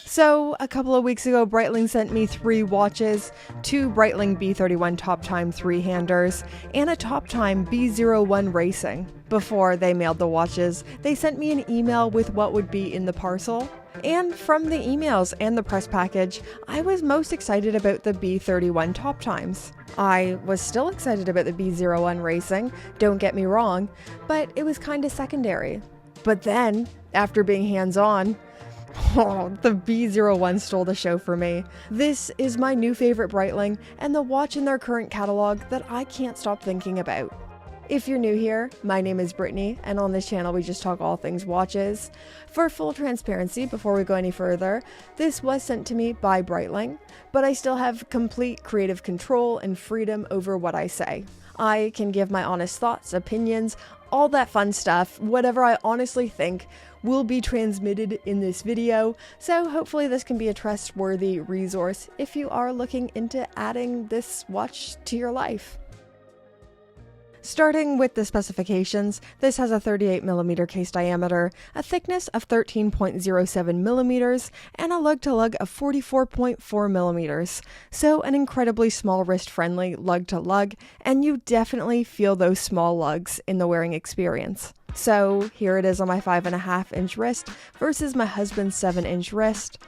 So a couple of weeks ago, Breitling sent me 3 watches, 2 Breitling B01 Top Time 3-handers, and a Top Time B01 Racing. Before they mailed the watches, they sent me an email with what would be in the parcel. And from the emails and the press package, I was most excited about the B31 Top Times. I was still excited about the B01 Racing, don't get me wrong, but it was kinda secondary. But then, after being hands-on, the B01 stole the show for me. This is my new favorite Breitling and the watch in their current catalog that I can't stop thinking about. If you're new here, my name is Brittany, and on this channel we just talk all things watches. For full transparency, before we go any further, this was sent to me by Breitling, but I still have complete creative control and freedom over what I say. I can give my honest thoughts, opinions, all that fun stuff, whatever I honestly think will be transmitted in this video, so hopefully this can be a trustworthy resource if you are looking into adding this watch to your life. Starting with the specifications, this has a 38mm case diameter, a thickness of 13.07mm, and a lug-to-lug of 44.4mm, so an incredibly small wrist-friendly lug-to-lug, and you definitely feel those small lugs in the wearing experience. So here it is on my 5.5-inch wrist versus my husband's 7-inch wrist.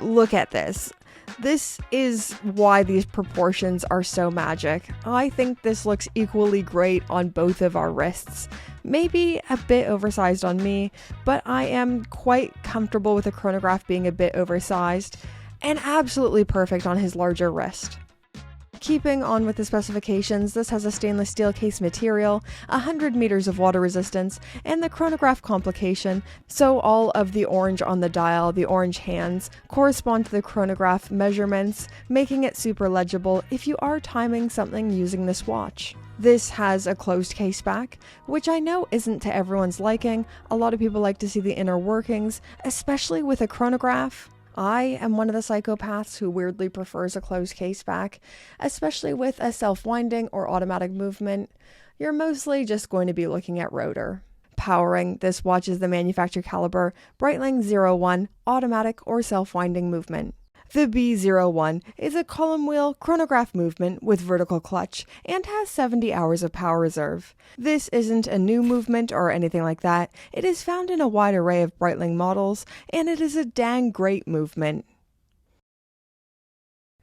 Look at this. This is why these proportions are so magic. I think this looks equally great on both of our wrists. Maybe a bit oversized on me, but I am quite comfortable with the chronograph being a bit oversized, and absolutely perfect on his larger wrist. Keeping on with the specifications, this has a stainless steel case material, 100 meters of water resistance, and the chronograph complication, so all of the orange on the dial, the orange hands, correspond to the chronograph measurements, making it super legible if you are timing something using this watch. This has a closed case back, which I know isn't to everyone's liking. A lot of people like to see the inner workings, especially with a chronograph. I am one of the psychopaths who weirdly prefers a closed case back, especially with a self-winding or automatic movement. You're mostly just going to be looking at rotor. Powering this watch is the manufacturer caliber Breitling 01 automatic or self-winding movement. The B01 is a column wheel chronograph movement with vertical clutch and has 70 hours of power reserve. This isn't a new movement or anything like that. It is found in a wide array of Breitling models, and it is a dang great movement.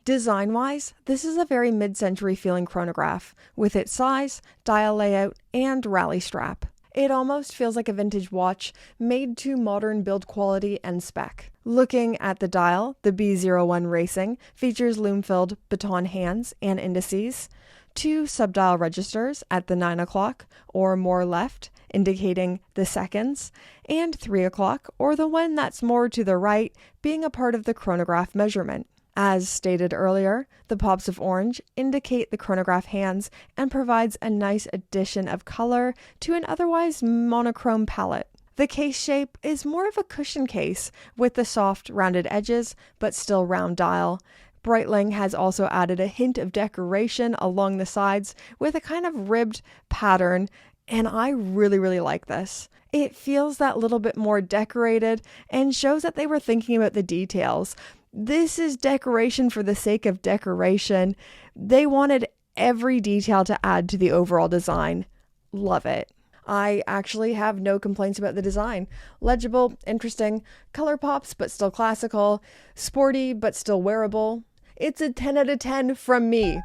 Design-wise, this is a very mid-century feeling chronograph, with its size, dial layout, and rally strap. It almost feels like a vintage watch made to modern build quality and spec. Looking at the dial, the B01 Racing features lume-filled baton hands and indices, 2 subdial registers at the 9 o'clock or more left, indicating the seconds, and 3 o'clock, or the one that's more to the right, being a part of the chronograph measurement. As stated earlier, the pops of orange indicate the chronograph hands and provides a nice addition of color to an otherwise monochrome palette. The case shape is more of a cushion case with the soft rounded edges but still round dial. Breitling has also added a hint of decoration along the sides with a kind of ribbed pattern, and I really like this. It feels that little bit more decorated and shows that they were thinking about the details. This is decoration for the sake of decoration. They wanted every detail to add to the overall design. Love it. I actually have no complaints about the design. Legible, interesting, color pops but still classical, sporty but still wearable. It's a 10 out of 10 from me.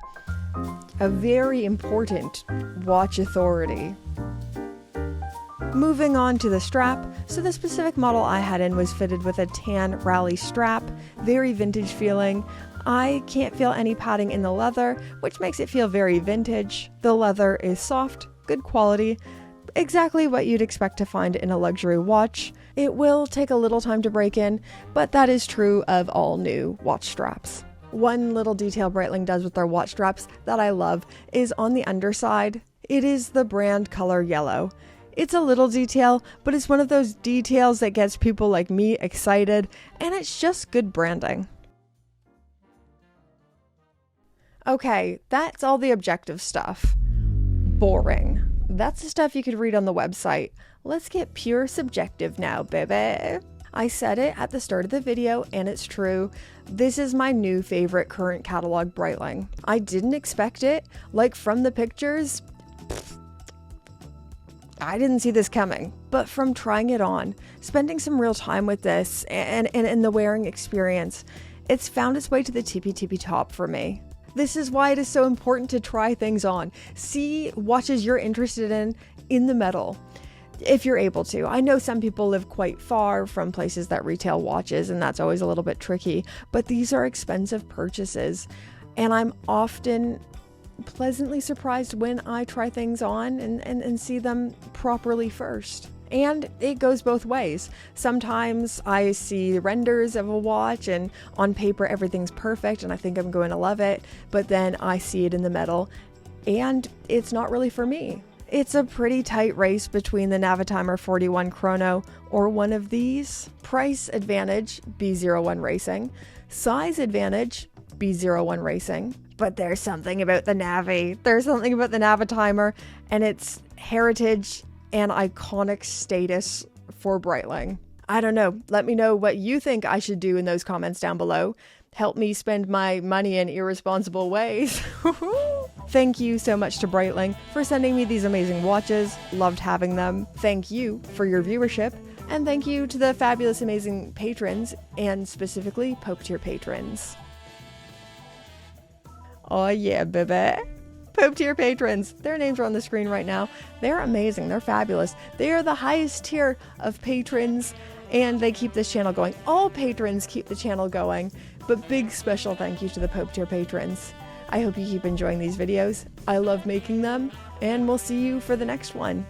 A very important watch authority. Moving on to the strap, so the specific model I had in was fitted with a tan rally strap, very vintage feeling. I can't feel any padding in the leather, which makes it feel very vintage. The leather is soft, good quality, exactly what you'd expect to find in a luxury watch. It will take a little time to break in, but that is true of all new watch straps. One little detail Breitling does with their watch straps that I love is on the underside. It is the brand color yellow. It's a little detail, but it's one of those details that gets people like me excited, and it's just good branding. Okay, that's all the objective stuff. Boring. That's the stuff you could read on the website. Let's get pure subjective now, baby. I said it at the start of the video, and it's true. This is my new favorite current catalog Breitling. I didn't expect it. Like, from the pictures, I didn't see this coming. But from trying it on, spending some real time with this, and the wearing experience, it's found its way to the tippy top for me. This is why it is so important to try things on. See watches you're interested in the metal, if you're able to. I know some people live quite far from places that retail watches, and that's always a little bit tricky, but these are expensive purchases, and I'm often pleasantly surprised when I try things on and see them properly first. And it goes both ways. Sometimes I see renders of a watch and on paper everything's perfect and I think I'm going to love it, but then I see it in the metal and it's not really for me. It's a pretty tight race between the Navitimer 41 Chrono or one of these. Price advantage, B01 Racing. Size advantage, B01 Racing. But there's something about the Navi. There's something about the Navitimer and its heritage and iconic status for Breitling. I don't know. Let me know what you think I should do in those comments down below. Help me spend my money in irresponsible ways. Thank you so much to Breitling for sending me these amazing watches. Loved having them. Thank you for your viewership. And thank you to the fabulous, amazing patrons, and specifically Pope tier patrons. Oh yeah, baby. Pope tier patrons. Their names are on the screen right now. They're amazing. They're fabulous. They are the highest tier of patrons, and they keep this channel going. All patrons keep the channel going, but big special thank you to the Pope tier patrons. I hope you keep enjoying these videos. I love making them, and we'll see you for the next one.